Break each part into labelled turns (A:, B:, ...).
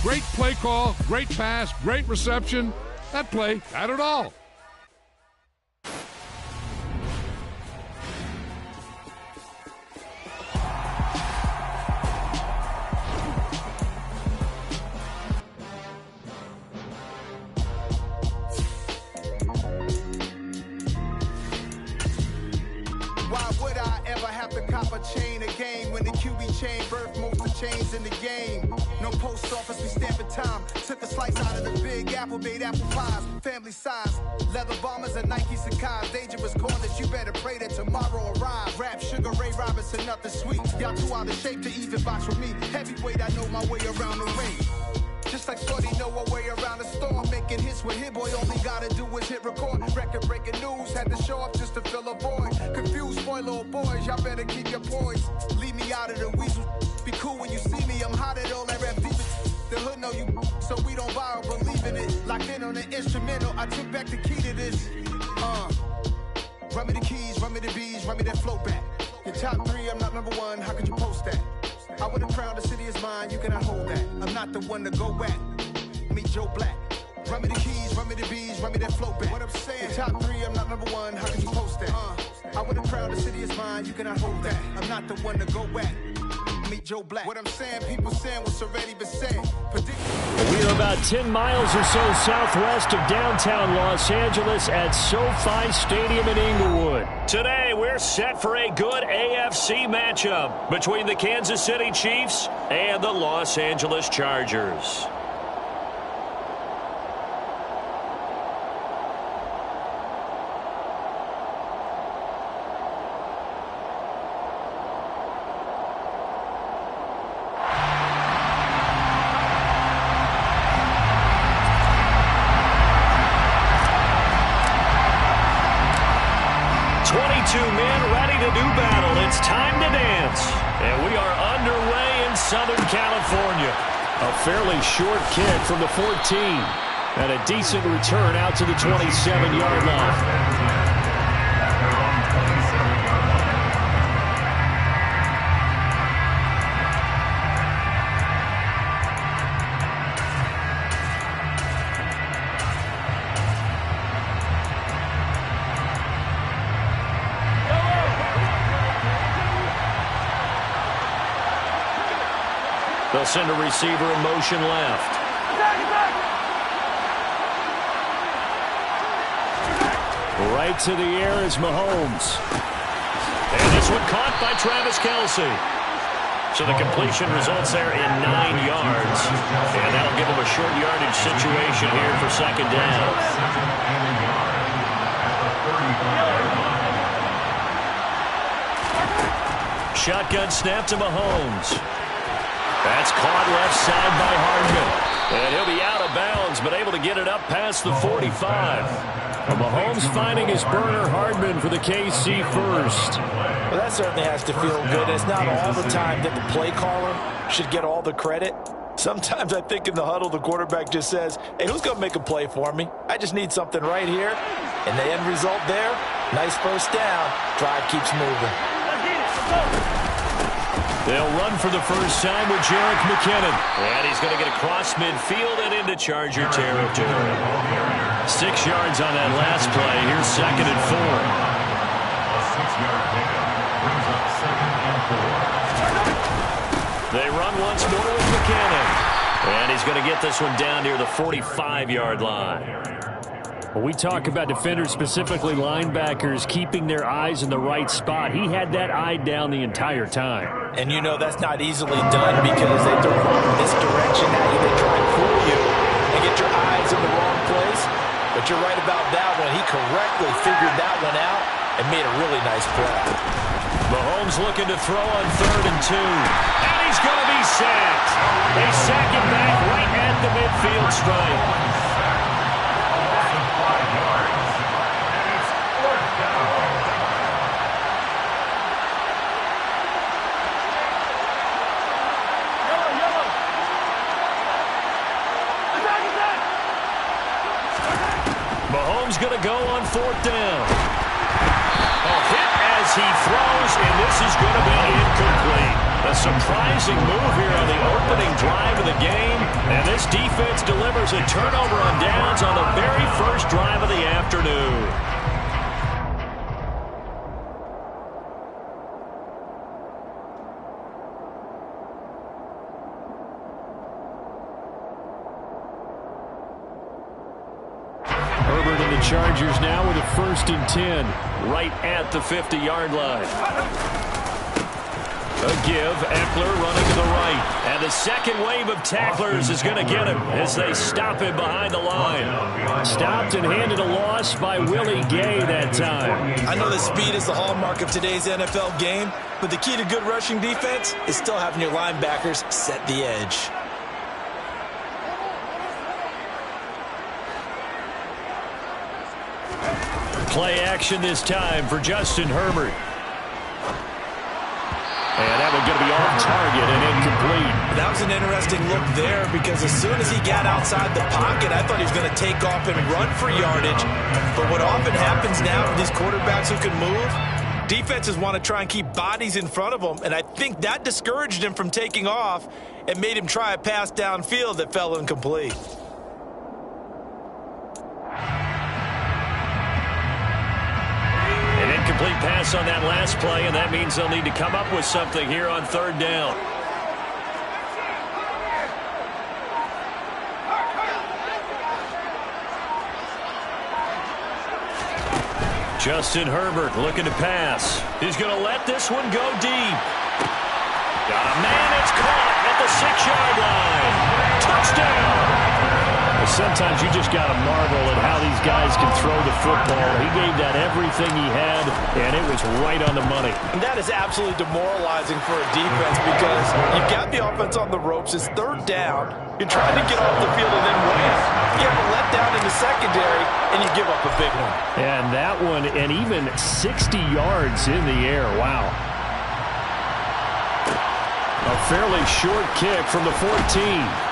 A: Great play call, great pass, great reception. That play got it all.
B: Why would I ever have to cop a chain a game when the QB chain birthed most of the chains in the game? No post office, we stamping time. Took a slice out of the big apple, made apple pies, family size. Leather bombers and Nike Sacai's. Dangerous corners, you better pray that tomorrow arrives. Rap, Sugar Ray Robinson, nothing sweet. Y'all too out of shape to even box with me. Heavyweight, I know my way around the ring. Just like Spuddy know a way around the storm. Making hits with Hit Boy, all he gotta do is hit record. Record breaking news, had to show up just to fill a void. Confused, spoiler boys, y'all better keep your poise. Leave me out of the weasel. Be cool when you see me, I'm hot at all that rap deep. The hood know you, so we don't borrow, believe in it. Locked in on the instrumental, I took back the key to this. Run me the keys, run me the bees, run me that flow back. Your top three, I'm not number one, how could you post that? I would have crowned the city is mine, you cannot hold that. I'm not the one to go back. Meet Joe Black. Run me the keys, run me the bees, run me that flow back. What I'm saying, your top three, I'm not number one, how could you post that? I would have crowned the city is mine, you cannot hold that. I'm not the one to go back. Meet Joe Black. What I'm saying, people saying what's already been said.
C: We are about 10 miles or so southwest of downtown Los Angeles at SoFi Stadium in Inglewood. Today, we're set for a good AFC matchup between the Kansas City Chiefs and the Los Angeles Chargers. A fairly short kick from the 14. And a decent return out to the 27-yard line. They'll send a receiver in motion left. Right to the air is Mahomes. And this one caught by Travis Kelce. So the completion results there in 9 yards. And that'll give them a short yardage situation here for second down. Shotgun snap to Mahomes. That's caught left side by Hardman. And he'll be out of bounds, but able to get it up past the 45. Well, Mahomes finding his burner Hardman for the KC first.
D: Well, that certainly has to feel good. It's not all the time that the play caller should get all the credit. Sometimes I think in the huddle, the quarterback just says, hey, who's going to make a play for me? I just need something right here. And the end result there, nice first down. Drive keeps moving.
C: They'll run for the first time with Jerick McKinnon. And he's going to get across midfield and into Charger territory. 6 yards on that last play. Here's second and 4.
E: A 6-yard pickup brings up second and 4.
C: They run once more with McKinnon. And he's going to get this one down near the 45-yard line. When we talk about defenders, specifically linebackers, keeping their eyes in the right spot, he had that eye down the entire time.
D: And you know that's not easily done because they throw it in this direction at you. They try and fool you and get your eyes in the wrong place. But you're right about that one. He correctly figured that one out and made a really nice play.
C: Mahomes looking to throw on 3rd and 2. And he's going to be sacked. They sack him back right at the midfield stripe. Mahomes going to go on 4th down. A hit as he throws, and this is going to be incomplete. The A surprising move here on the opening drive of the game. And this defense delivers a turnover on downs on the very first drive of the afternoon. Herbert and the Chargers now with a 1st and 10 right at the 50-yard line. A give, Eckler running to the right. And the second wave of tacklers is going to get him as they stop him behind the line. Stopped and handed a loss by Willie Gay that time.
D: I know that speed is the hallmark of today's NFL game, but the key to good rushing defense is still having your linebackers set the edge.
C: Play action this time for Justin Herbert. And that one going to be off target and incomplete.
D: That was an interesting look there because as soon as he got outside the pocket, I thought he was going to take off and run for yardage. But what often happens now with these quarterbacks who can move, defenses want to try and keep bodies in front of them, and I think that discouraged him from taking off and made him try a pass downfield that fell incomplete.
C: Complete pass on that last play, and that means they'll need to come up with something here on 3rd down. Justin Herbert looking to pass. He's going to let this one go deep. Got a man, it's caught at the 6-yard line. Touchdown! Sometimes you just got to marvel at how these guys can throw the football. He gave that everything he had, and it was right on the money.
D: And that is absolutely demoralizing for a defense because you've got the offense on the ropes. It's 3rd down. You're trying to get off the field and then win. You have a letdown in the secondary, and you give up a big one.
C: And that one, and even 60 yards in the air. Wow. A fairly short kick from the 14.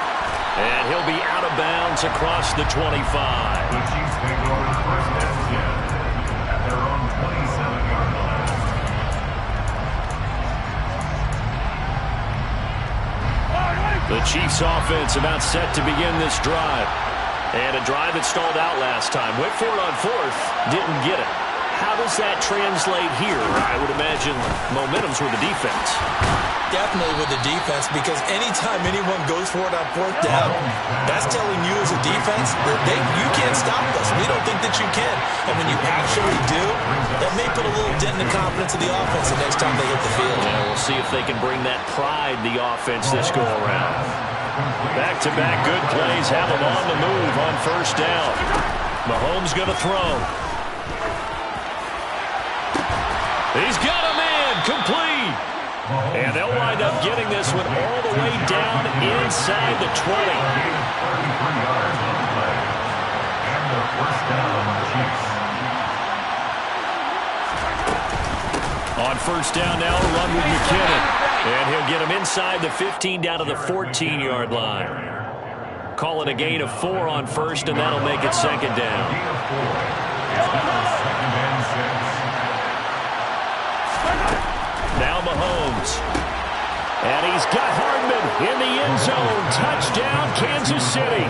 C: And he'll be out of bounds across the 25.
E: The Chiefs take over 1st and 10 at their own 27-yard line.
C: The Chiefs offense about set to begin this drive. And a drive that stalled out last time. Went for it on 4th, didn't get it. How does that translate here? I would imagine momentum's with the defense.
D: Definitely with the defense, because anytime anyone goes for it on 4th down, that's telling you as a defense that you can't stop us. We don't think that you can. And when you actually do, that may put a little dent in the confidence of the offense the next time they hit the field.
C: Yeah, we'll see if they can bring that pride the offense this go-around. Back-to-back good plays have them on the move on 1st down. Mahomes going to throw. He's got a man, complete. And they'll wind up getting this one all the way down inside the 20. On 1st down now, a run with McKinnon. And he'll get him inside the 15 down to the 14-yard line. Call it a gain of 4 on 1st, and that'll make it 2nd down. Now Mahomes. And he's got Hardman in the end zone. Touchdown, Kansas City.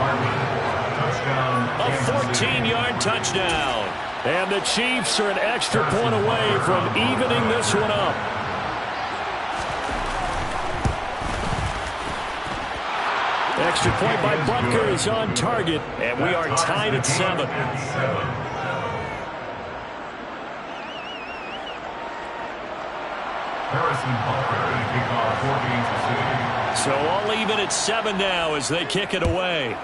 C: A 14-yard touchdown. And the Chiefs are an extra point away from evening this one up. Extra point by Butker is on target. And we are tied at 7. So all even at 7 now as they kick it away.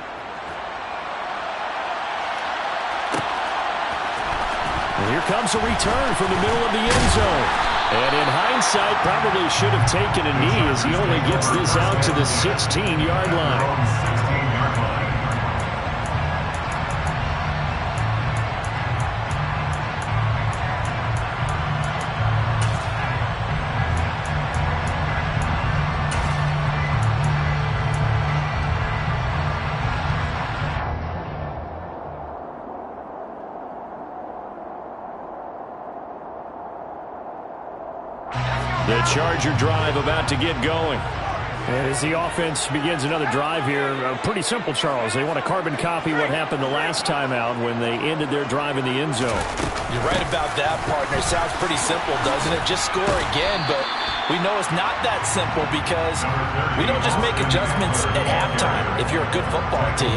C: And here comes a return from the middle of the end zone. And in hindsight, probably should have taken a knee as he only gets this out to the 16-yard line. The Charger drive about to get going.
F: And as the offense begins another drive here, pretty simple, Charles. They want to carbon copy what happened the last time out when they ended their drive in the end zone.
D: You're right about that, partner. Sounds pretty simple, doesn't it? Just score again, but we know it's not that simple because we don't just make adjustments at halftime if you're a good football team.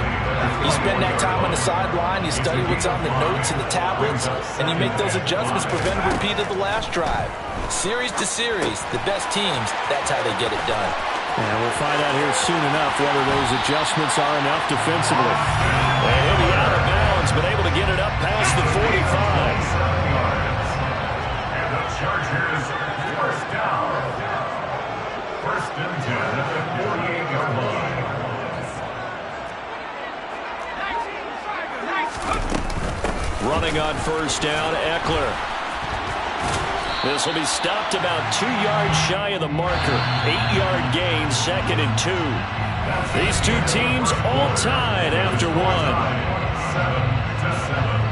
D: You spend that time on the sideline, you study what's on the notes and the tablets, and you make those adjustments, prevent a repeat of the last drive. Series to series, the best teams, that's how they get it done.
F: And we'll find out here soon enough whether those adjustments are enough defensively.
C: And he'll be out of bounds, but able to get it up past the 45.
E: And the Chargers first down. First and 10 at the 48-yard line.
C: Running on first down, Eckler. This will be stopped about 2 yards shy of the marker. 8-yard gain, 2nd and 2. These two teams all tied after one.
E: 7-7.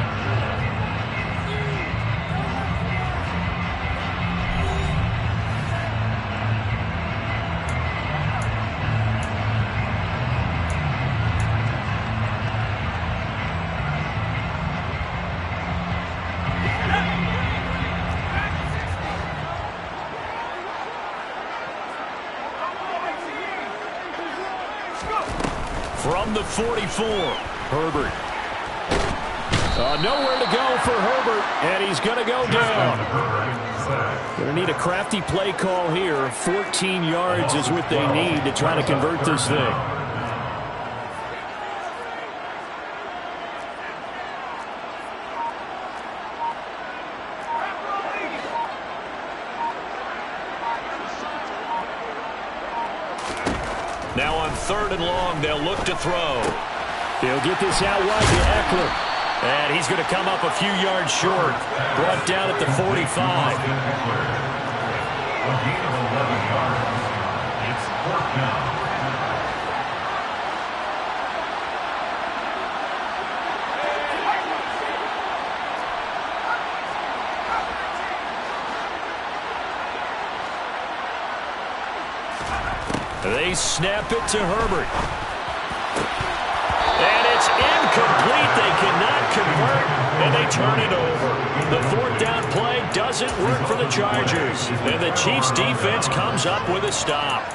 C: From the 44, Herbert. Nowhere to go for Herbert, and he's going to go down. Going to need a crafty play call here. 14 yards is what they need to try to convert this thing. Now on 3rd and long, they'll look to throw. He'll get this out wide to Eckler. And he's going to come up a few yards short. Brought down at the 45.
E: A gain of 11 yards. It's 4th down.
C: They snap it to Herbert. And it's incomplete. They cannot convert, and they turn it over. The 4th down play doesn't work for the Chargers. And the Chiefs' defense comes up with a stop.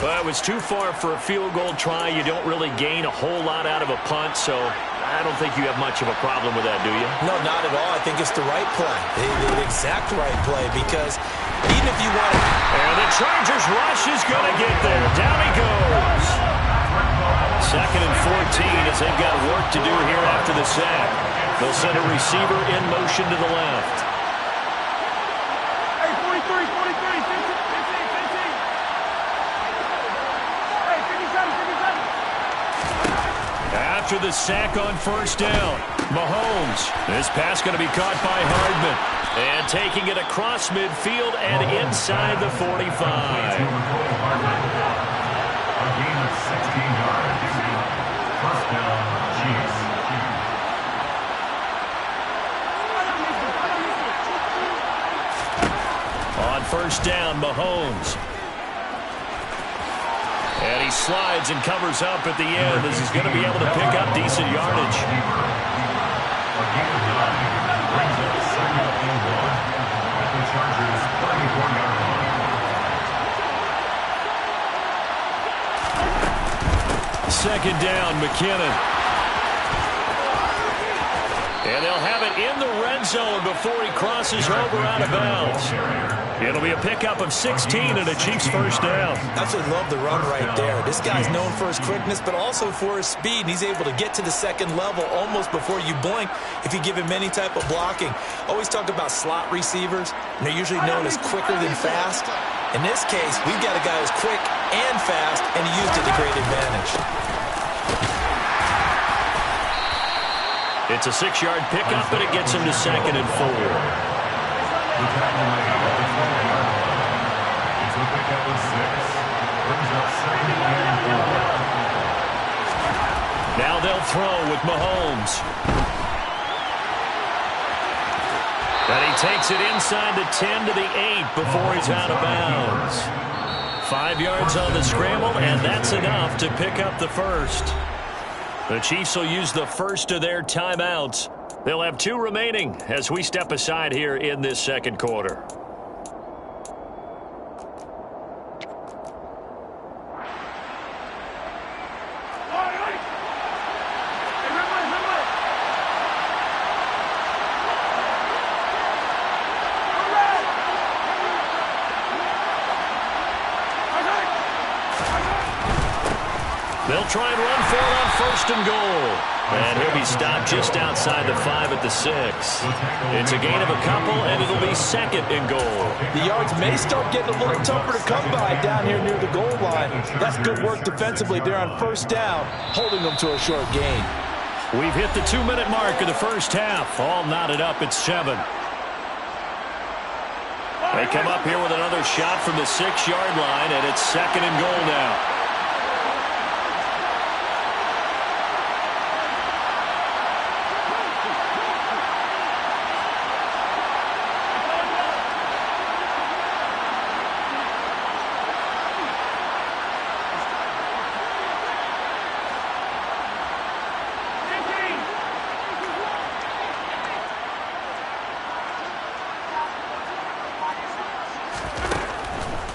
C: Well, it was too far for a field goal try. You don't really gain a whole lot out of a punt, so I don't think you have much of a problem with that, do you?
D: No, not at all. I think it's the right play, the exact right play, because even if you want to...
C: And the Chargers rush is going to get there. Down he goes. 2nd and 14 as they've got work to do here after the sack. They'll send a receiver in motion to the left.
G: Hey, 43, 15. Hey, 57.
C: After the sack on 1st down, Mahomes. This pass going to be caught by Hardman. And taking it across midfield and inside the 45.
E: A gain of 16 yards. First down, Chiefs.
C: On 1st down, Mahomes. And he slides and covers up at the end as he's going to be able to pick up decent yardage.
E: A gain of 9 brings up 2nd and 1 at the Chargers' 34-yard line.
C: 2nd down, McKinnon. And they'll have it in the red zone before he crosses over out of bounds. It'll be a pickup of 16 and a Chiefs 1st down.
D: Absolutely love the run right there. This guy's known for his quickness, but also for his speed. And he's able to get to the 2nd level almost before you blink if you give him any type of blocking. Always talk about slot receivers, and they're usually known as quicker than fast. In this case, we've got a guy who's quick and fast, and he used it to great advantage.
C: It's a 6-yard pickup, but it gets him to 2nd and 4.
E: The tackle made at the 4-yard line. It's a pickup of 6. Brings up 2nd and 4.
C: Now they'll throw with Mahomes. And he takes it inside the 10 to the 8 before he's out of bounds. 5 yards on the scramble, and that's enough to pick up the first. The Chiefs will use the first of their timeouts. They'll have 2 remaining as we step aside here in this second quarter. They'll try and run for it on 1st and goal. And he'll be stopped just outside the 5 at the 6. It's a gain of a couple, and it'll be 2nd and goal.
D: The yards may start getting a little tougher to come by down here near the goal line. That's good work defensively there on 1st down, holding them to a short gain.
C: We've hit the 2-minute mark of the first half. All knotted up at 7. They come up here with another shot from the 6-yard line, and it's 2nd and goal now.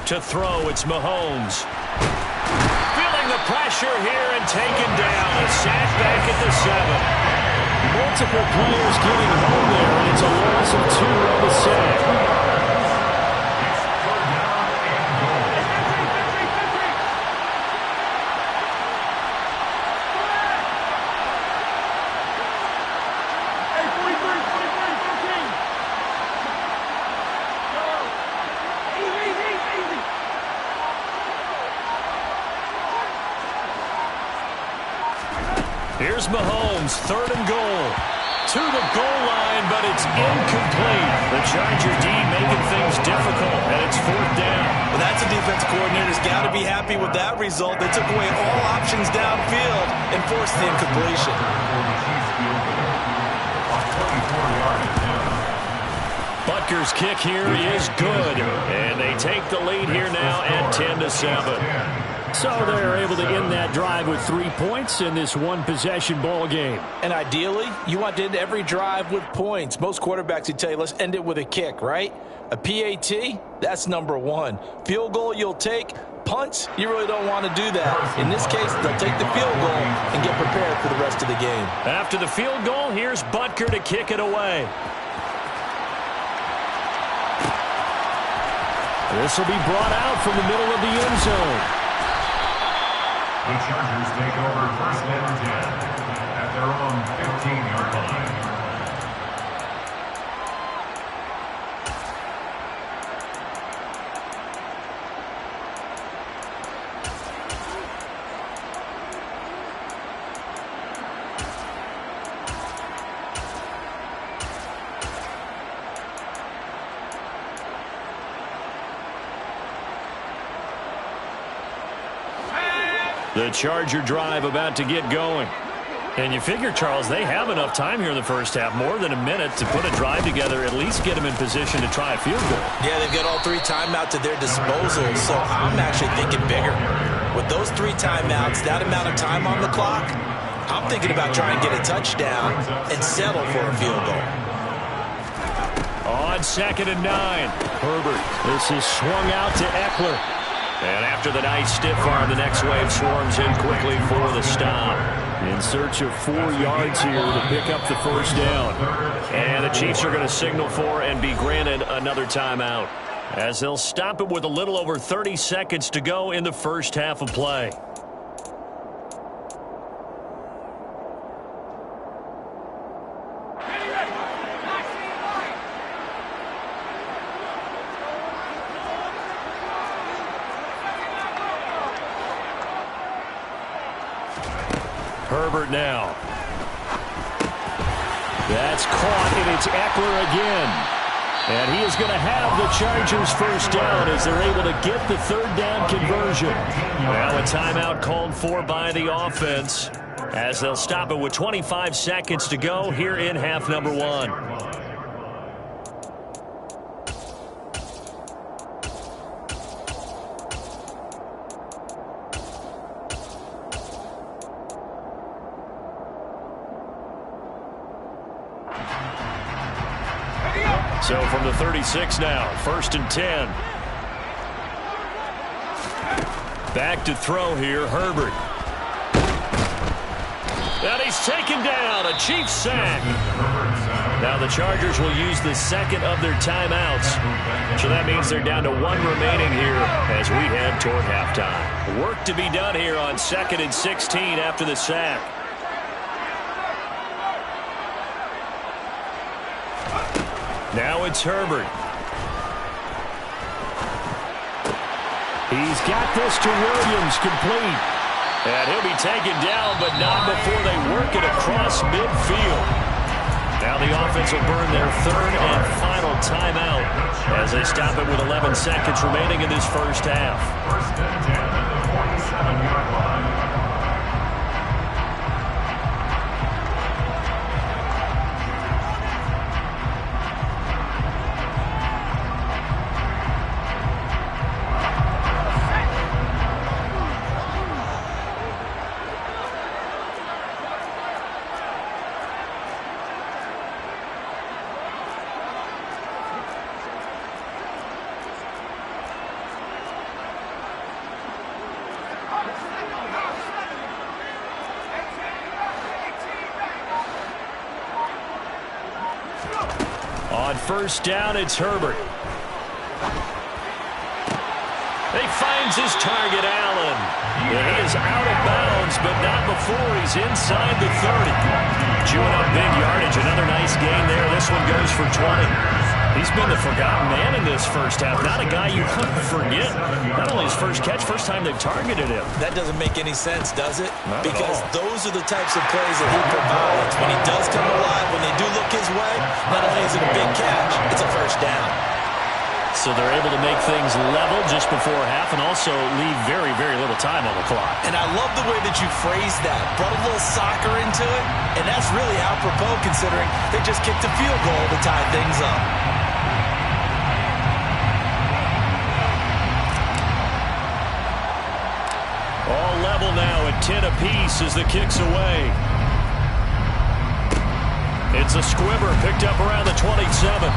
C: To throw, it's Mahomes. Feeling the pressure here and taken down. A sack back at the 7.
F: Multiple players getting home there, and it's a loss of 2 on the sack.
C: Here's Mahomes, 3rd and goal. To the goal line, but it's incomplete. The Charger D making things difficult, and it's 4th down.
D: Well, that's a defense coordinator's got to be happy with that result. They took away all options downfield and forced the incompletion.
C: Butker's kick here is good, and they take the lead here now at 10-7.
F: So they're able to end that drive with 3 points in this one-possession ball game.
D: And ideally, you want to end every drive with points. Most quarterbacks would tell you, let's end it with a kick, right? A PAT, that's number 1. Field goal you'll take. Punts, you really don't want to do that. In this case, they'll take the field goal and get prepared for the rest of the game.
C: After the field goal, here's Butker to kick it away.
F: This will be brought out from the middle of the end zone.
E: The Chargers take over 1st and 10 at their own 15-yard line.
C: The Charger drive about to get going. And you figure, Charles, they have enough time here in the first half, more than a minute, to put a drive together, at least get them in position to try a field goal.
D: Yeah, they've got all 3 timeouts at their disposal, so I'm actually thinking bigger. With those 3 timeouts, that amount of time on the clock, I'm thinking about trying to get a touchdown and settle for a field goal.
C: On 2nd and 9, Herbert.
F: This is swung out to Eckler.
C: And after the nice stiff arm, the next wave swarms in quickly for the stop.
F: In search of 4 yards here to pick up the first down.
C: And the Chiefs are going to signal for and be granted another timeout, as they'll stop it with a little over 30 seconds to go in the first half of play. Herbert now.
F: That's caught, and it's Eckler again. And he is going to have the Chargers first down as they're able to get the 3rd down conversion.
C: Now a timeout called for by the offense, as they'll stop it with 25 seconds to go here in half number 1. So from the 36 now, 1st and 10. Back to throw here, Herbert. And he's taken down, a Chiefs sack. Now the Chargers will use the second of their timeouts. So that means they're down to 1 remaining here as we head toward halftime. Work to be done here on 2nd and 16 after the sack. Now it's Herbert. He's got this to Williams, complete. And he'll be taken down, but not before they work it across midfield. Now the offense will burn their 3rd and final timeout as they stop it with 11 seconds remaining in this first half.
E: 1st and 10 at the 47-yard line.
C: On 1st down, it's Herbert. He finds his target, Allen. And he is out of bounds, but not before he's inside the 30. Chewing up big yardage. Another nice gain there. This one goes for 20. He's been the forgotten man in this first half. Not a guy you couldn't forget. Not only his first catch, first time they've targeted him.
D: That doesn't make any sense, does it?
C: Not
D: because
C: at all.
D: those are the types of plays that he provides. When he does come alive, when they do look his way, not only is it a big catch, it's a first down.
C: So they're able to make things level just before half and also leave very, very little time on the clock.
D: And I love the way that you phrased that. Brought a little soccer into it, and that's really apropos considering they just kicked a field goal to tie things up.
C: All level now at 10 apiece as the kick's away. It's a squibber picked up around the 27.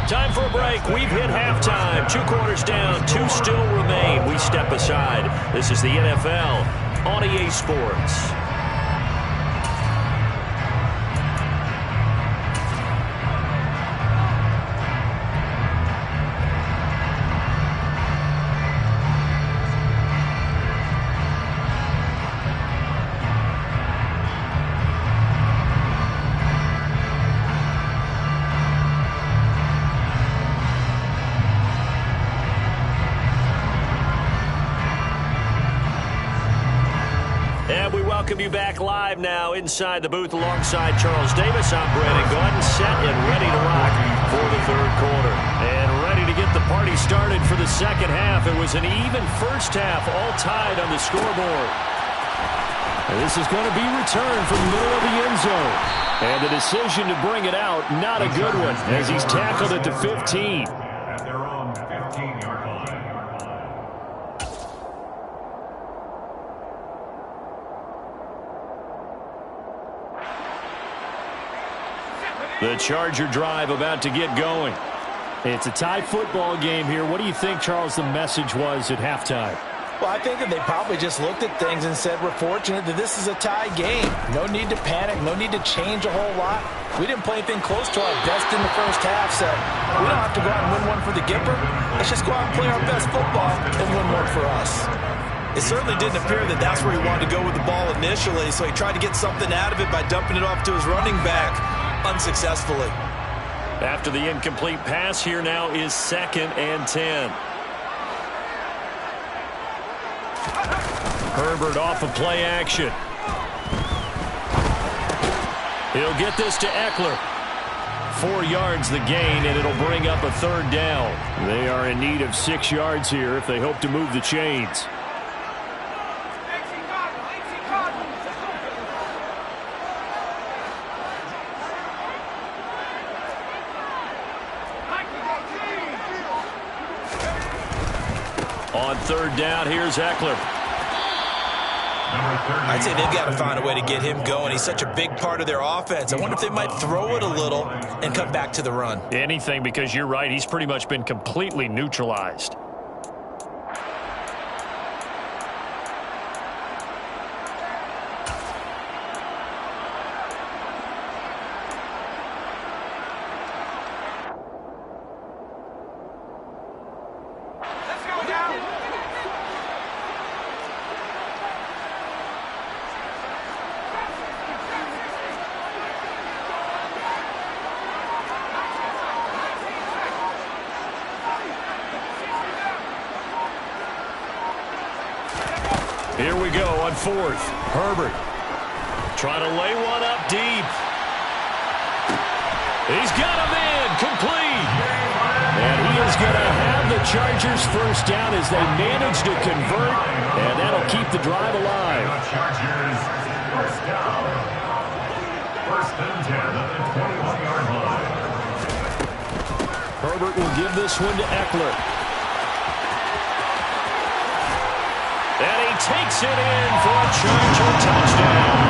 C: Time for a break. We've hit halftime. 2 quarters down. 2 still remain. We step aside. This is the NFL on EA Sports. Welcome you back live now inside the booth alongside Charles Davis. I'm Brandon Gaudin, set and ready to rock for the 3rd quarter. And ready to get the party started for the 2nd half. It was an even first half, all tied on the scoreboard. And this is going to be returned from the middle of the end zone. And the decision to bring it out, not a good one, as he's tackled at the 15.
E: At their own 15-yard line.
C: The Charger drive about to get going.
F: It's a tie football game here. What do you think, Charles, the message was at halftime?
D: Well, I think that they probably just looked at things and said, we're fortunate that this is a tie game. No need to panic. No need to change a whole lot. We didn't play anything close to our best in the first half, so we don't have to go out and win one for the Gipper. Let's just go out and play our best football and win one for us. It certainly didn't appear that that's where he wanted to go with the ball initially, so he tried to get something out of it by dumping it off to his running back unsuccessfully.
C: After the incomplete pass, here now is 2nd and 10. Herbert off of play action. He'll get this to Eckler. 4 yards the gain, and it'll bring up a 3rd down. They are in need of 6 yards here if they hope to move the chains. On 3rd down, here's Eckler.
D: I'd say they've got to find a way to get him going. He's such a big part of their offense. I wonder if they might throw it a little and come back to the run.
F: Anything, because you're right. He's pretty much been completely neutralized. Here we go on fourth. Herbert trying to lay one up deep. He's got him in, complete. And he is going to have the Chargers first down as they manage to convert, and that'll keep the drive alive.
E: Chargers first down. First and 10 at the 21-yard line.
F: Herbert will give this one to Eckler. And he takes it in for a Charger touchdown.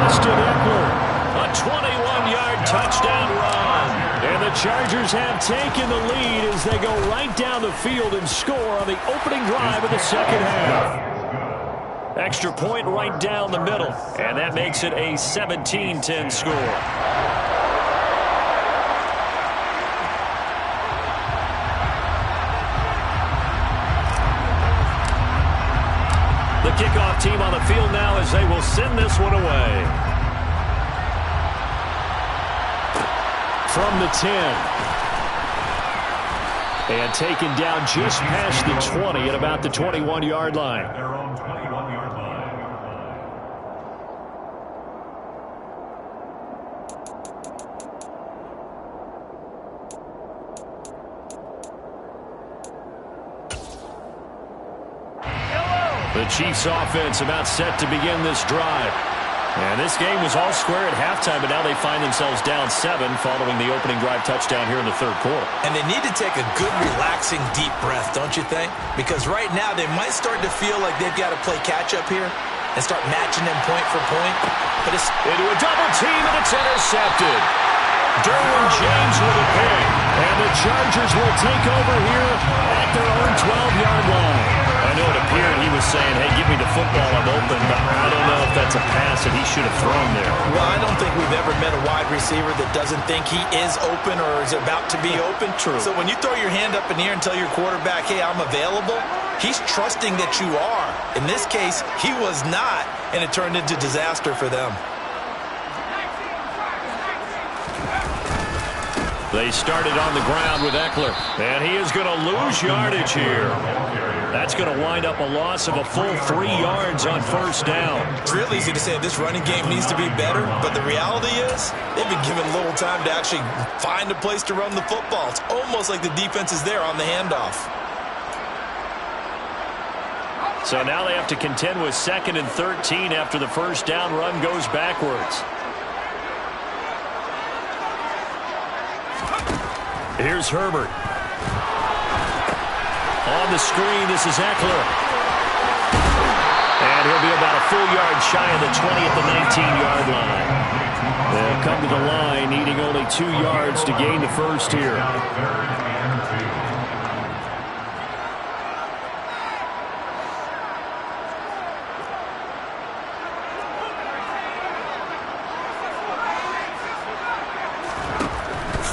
F: Austin Eckler, a 21-yard touchdown run. And the Chargers have taken the lead as they go right down the field and score on the opening drive of the second half. Extra point right down the middle, and that makes it a 17-10 score. The kickoff team on the field now as they will send this one away. From the 10. And taken down just past the 20 at about the 21-yard line.
E: Their own 21-yard line.
F: The Chiefs offense about set to begin this drive. And this game was all square at halftime, but now they find themselves down 7 following the opening drive touchdown here in the third quarter.
D: And they need to take a good, relaxing, deep breath, don't you think? Because right now they might start to feel like they've got to play catch-up here and start matching them point for point. But it's
F: into a double team, and it's intercepted. Derwin James with a pick. And the Chargers will take over here at their own 12-yard line. I know it appeared he was saying, hey, give me the football, I'm open, but I don't know if that's a pass that he should have thrown there.
D: Well, I don't think we've ever met a wide receiver that doesn't think he is open or is about to be open.
F: True.
D: So when you throw your hand up in the air and tell your quarterback, hey, I'm available, he's trusting that you are. In this case, he was not, and it turned into disaster for them.
F: They started on the ground with Eckler, and he is going to lose yardage here. That's going to wind up a loss of a full 3 yards on first down.
D: It's real easy to say this running game needs to be better, but the reality is they've been given little time to actually find a place to run the football. It's almost like the defense is there on the handoff.
F: So now they have to contend with 2nd and 13 after the first down run goes backwards. Here's Herbert. On the screen, this is Eckler. And he'll be about a full yard shy of the 20 at the 19-yard line. They'll come to the line, needing only 2 yards to gain the first here.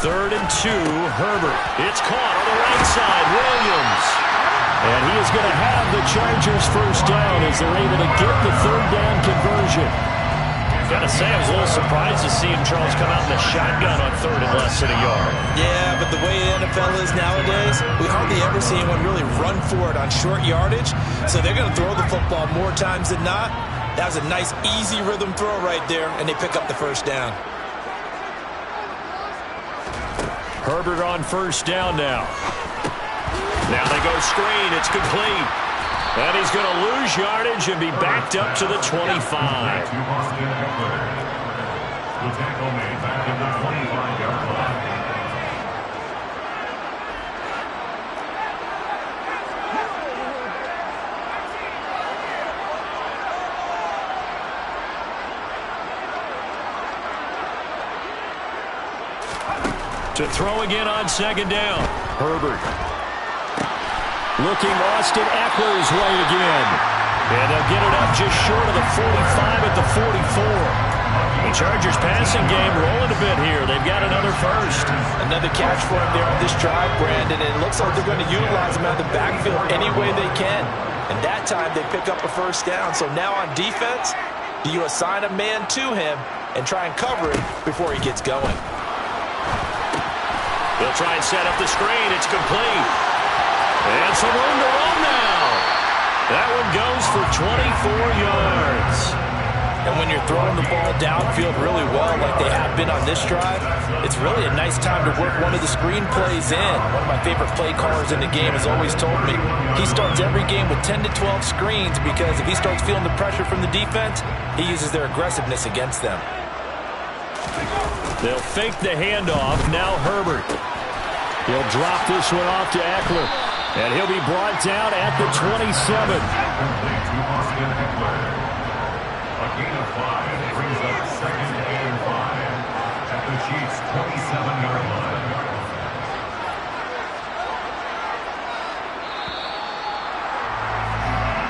F: Third and 2, Herbert. It's caught on the right side, Williams. And he is going to have the Chargers first down as they're able to get the third down conversion. Got to say, I was a little surprised to see him, Charles, come out in the shotgun on third and less than a yard.
D: Yeah, but the way the NFL is nowadays, we hardly ever see anyone really run for it on short yardage. So they're going to throw the football more times than not. That was a nice, easy rhythm throw right there, and they pick up the first down.
F: Herbert on first down now. Now they go screen. It's complete. And he's going to lose yardage and be backed up to the 25.
E: The tackle made back at the 25-yard line.
C: To throw again on second down. Herbert. Looking Austin Eckler's way again. And they'll get it up just short of the 45 at the 44. The Chargers passing game rolling a bit here. They've got another first.
D: Another catch for him there on this drive, Brandon. And it looks like they're going to utilize him out of the backfield any way they can. And that time they pick up a first down. So now on defense, do you assign a man to him and try and cover him before he gets going?
C: They'll try and set up the screen. It's complete. And some room to run now. That one goes for 24 yards.
D: And when you're throwing the ball downfield really well like they have been on this drive, it's really a nice time to work one of the screen plays in. One of my favorite play callers in the game has always told me he starts every game with 10 to 12 screens because if he starts feeling the pressure from the defense, he uses their aggressiveness against them.
C: They'll fake the handoff. Now Herbert. He'll drop this one off to Eckler. And he'll be brought down at the 27.
E: A gain of 5 brings up 2nd and 5 at the Chiefs' 27-yard line.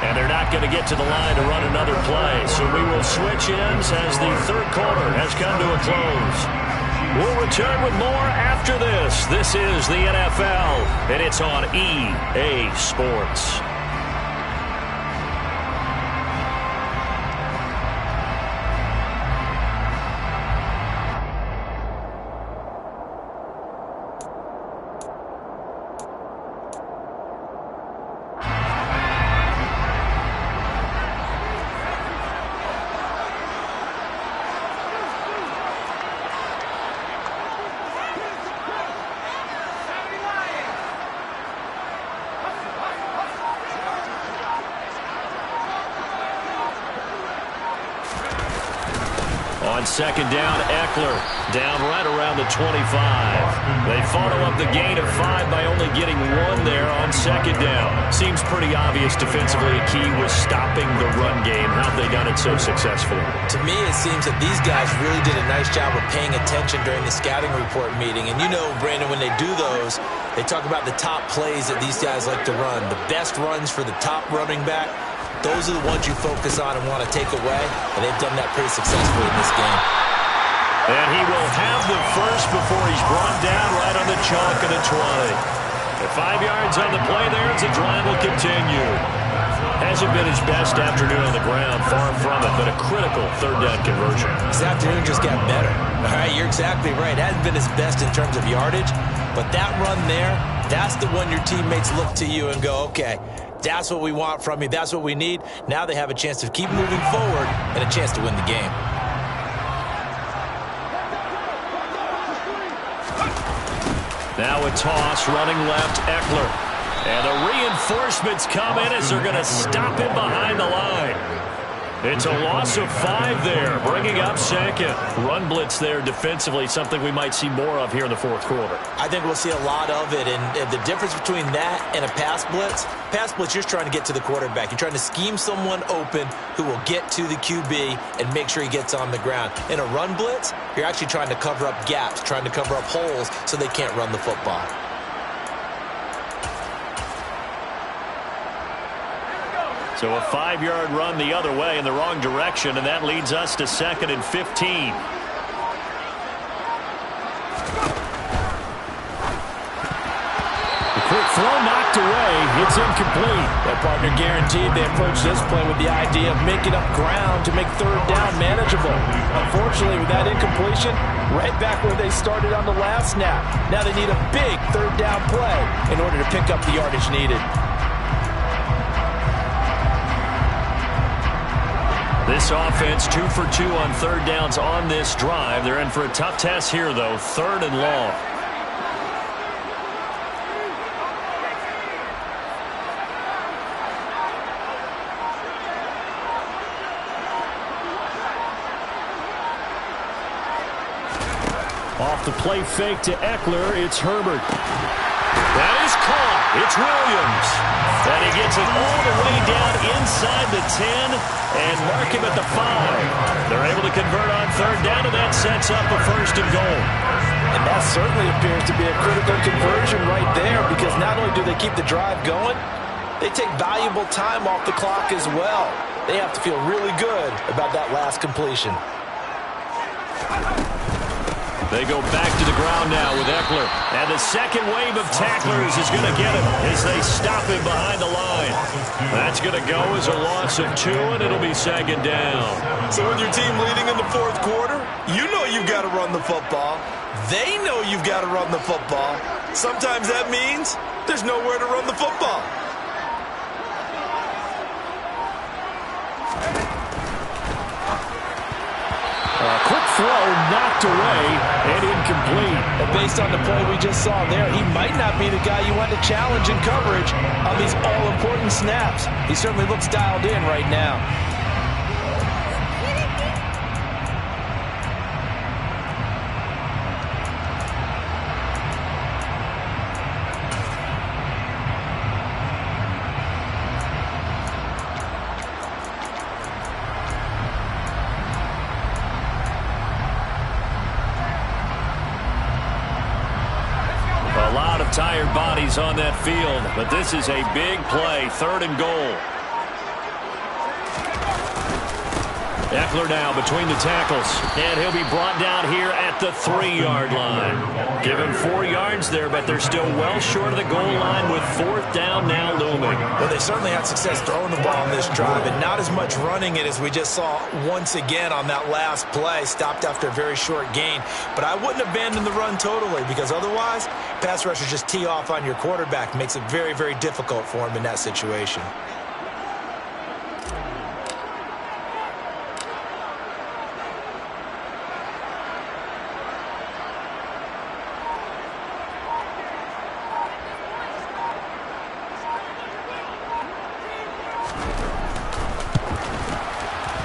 C: And they're not going to get to the line to run another play. So we will switch ends as the third quarter has come to a close. We'll return with more after this. This is the NFL, and it's on EA Sports. On second down, Eckler down right around the 25. They follow up the gain of 5 by only getting 1 there on second down. Seems pretty obvious defensively a key was stopping the run game. How have they done it so successfully?
D: To me, it seems that these guys really did a nice job of paying attention during the scouting report meeting. And you know, Brandon, when they do those, they talk about the top plays that these guys like to run. The best runs for the top running back. Those are the ones you focus on and want to take away, and they've done that pretty successfully in this game.
C: And he will have the first before he's brought down right on the chalk of the 20. At 5 yards on the play there as the drive will continue. Hasn't been his best afternoon on the ground, far from it, but a critical third down conversion.
D: This afternoon just got better. All right, you're exactly right. Hasn't been his best in terms of yardage, but that run there, that's the one your teammates look to you and go, okay, that's what we want from you. That's what we need. Now they have a chance to keep moving forward and a chance to win the game.
C: Now a toss, running left, Eckler. And the reinforcements come in as they're going to stop him behind the line. It's a loss of 5 there, bringing up second. Run blitz there defensively, something we might see more of here in the fourth quarter.
D: I think we'll see a lot of it, and the difference between that and a pass blitz, you're just trying to get to the quarterback. You're trying to scheme someone open who will get to the QB and make sure he gets on the ground. In a run blitz, you're actually trying to cover up gaps, trying to cover up holes so they can't run the football.
C: So a 5-yard run the other way in the wrong direction, and that leads us to 2nd and 15. The quick throw knocked away. It's incomplete.
D: That partner guaranteed they approached this play with the idea of making up ground to make third down manageable. Unfortunately, with that incompletion, right back where they started on the last snap. Now they need a big third down play in order to pick up the yardage needed.
C: This offense 2 for 2 on third downs on this drive. They're in for a tough test here, though. 3rd and long. Off the play fake to Eckler, it's Herbert. That is caught. It's Williams. And he gets it all the way down inside the 10 and mark him at the 5. They're able to convert on third down, and that sets up a 1st and goal.
D: And that's certainly appears to be a critical conversion right there, because not only do they keep the drive going, they take valuable time off the clock as well. They have to feel really good about that last completion.
C: They go back to the ground now with Eckler. And the second wave of tacklers is going to get him as they stop him behind the line. That's going to go as a loss of 2, and it'll be second down.
D: So with your team leading in the fourth quarter, you know you've got to run the football. They know you've got to run the football. Sometimes that means there's nowhere to run the football.
C: Quick throw knocked away and incomplete.
D: And based on the play we just saw there, he might not be the guy you want to challenge in coverage on these all-important snaps. He certainly looks dialed in right now.
C: Tired bodies on that field, but this is a big play, 3rd and goal. Eckler now between the tackles, and he'll be brought down here at the 3-yard line. Give him 4 yards there, but they're still well short of the goal line with 4th down now looming.
D: Well, they certainly had success throwing the ball on this drive, and not as much running it as we just saw once again on that last play. Stopped after a very short gain. But I wouldn't abandon the run totally, because otherwise, pass rushers just tee off on your quarterback. Makes it very, very difficult for him in that situation.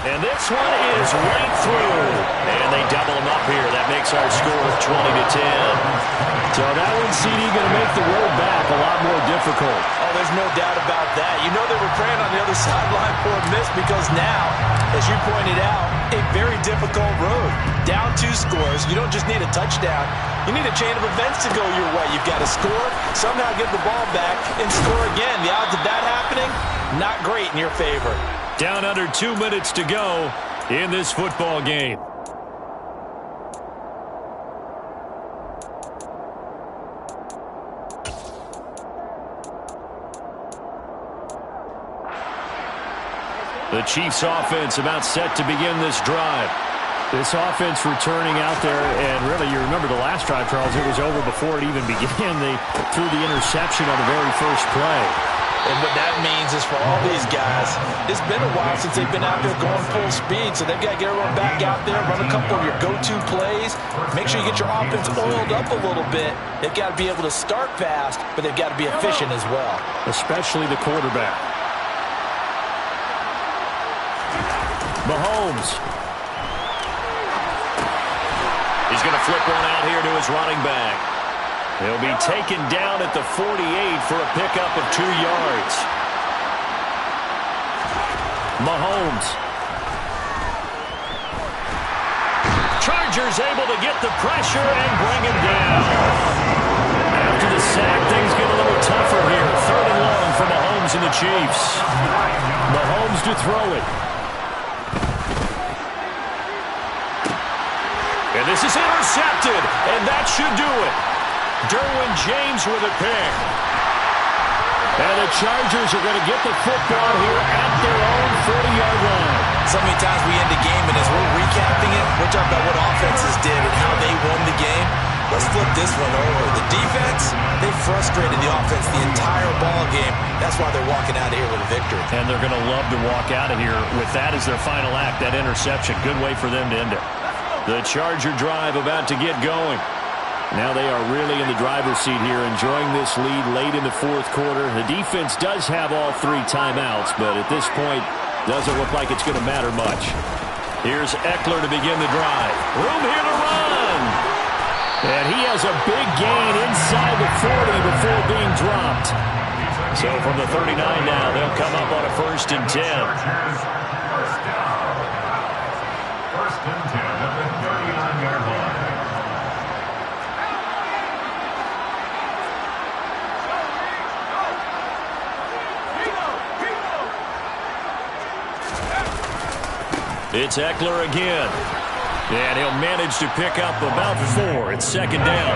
C: And this one is right through. And they double him up here. That makes our score 20-10. So that one, CD, going to make the road back a lot more difficult.
D: Oh, there's no doubt about that. You know they were praying on the other sideline for a miss, because now, as you pointed out, a very difficult road. Down 2 scores. You don't just need a touchdown. You need a chain of events to go your way. You've got to score, somehow get the ball back, and score again. The odds of that happening, not great in your favor.
C: Down under 2 minutes to go in this football game. The Chiefs offense about set to begin this drive. This offense returning out there, and really, you remember the last drive, Charles, it was over before it even began. They threw the interception on the very first play.
D: And what that means is for all these guys, it's been a while since they've been out there going full speed, so they've got to get everyone back out there, run a couple of your go-to plays, make sure you get your offense oiled up a little bit. They've got to be able to start fast, but they've got to be efficient as well.
C: Especially the quarterback. Mahomes. He's going to flip one out here to his running back. He'll be taken down at the 48 for a pickup of 2 yards. Mahomes. Chargers able to get the pressure and bring him down. After the sack, things get a little tougher here. 3rd and long for Mahomes and the Chiefs. Mahomes to throw it. And this is intercepted, and that should do it. Derwin James with a pick. And the Chargers are going to get the football here at their own 40-yard line.
D: So many times we end the game, and as we're recapping it, we're talking about what offenses did and how they won the game. Let's flip this one over. The defense, they frustrated the offense the entire ball game. That's why they're walking out of here with a victory.
C: And they're going to love to walk out of here with that as their final act, that interception. Good way for them to end it. The Charger drive about to get going. Now they are really in the driver's seat here, enjoying this lead late in the 4th quarter. The defense does have all 3 timeouts, but at this point, doesn't look like it's going to matter much. Here's Eckler to begin the drive. Room here to run. And he has a big gain inside the 40 before being dropped. So from the 39 now, they'll come up on a 1st and 10.
E: First and 10 at the 39-yard line.
C: It's Eckler again. And he'll manage to pick up about 4. It's second down.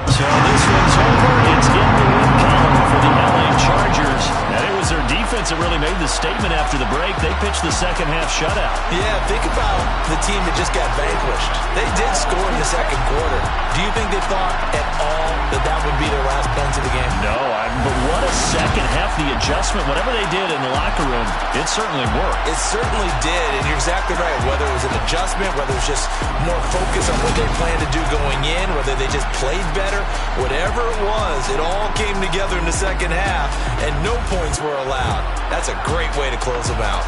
C: So this one's over. It's in the win column for the LA Chargers. And it was their defense that really made the statement after the break. They pitched the second half shutout.
D: Yeah, think about the team that just got vanquished. They did score in the second quarter. Do you think they thought at all that that would be their last points of the game?
C: No, but what a second half. The adjustment, whatever they did in the locker room, it certainly worked.
D: It certainly did, and you're exactly right. Whether it was an adjustment, whether it was just more focus on what they planned to do going in, whether they just played better, whatever it was, it all came together in the second half, and no points were allowed. That's a great way to close them out.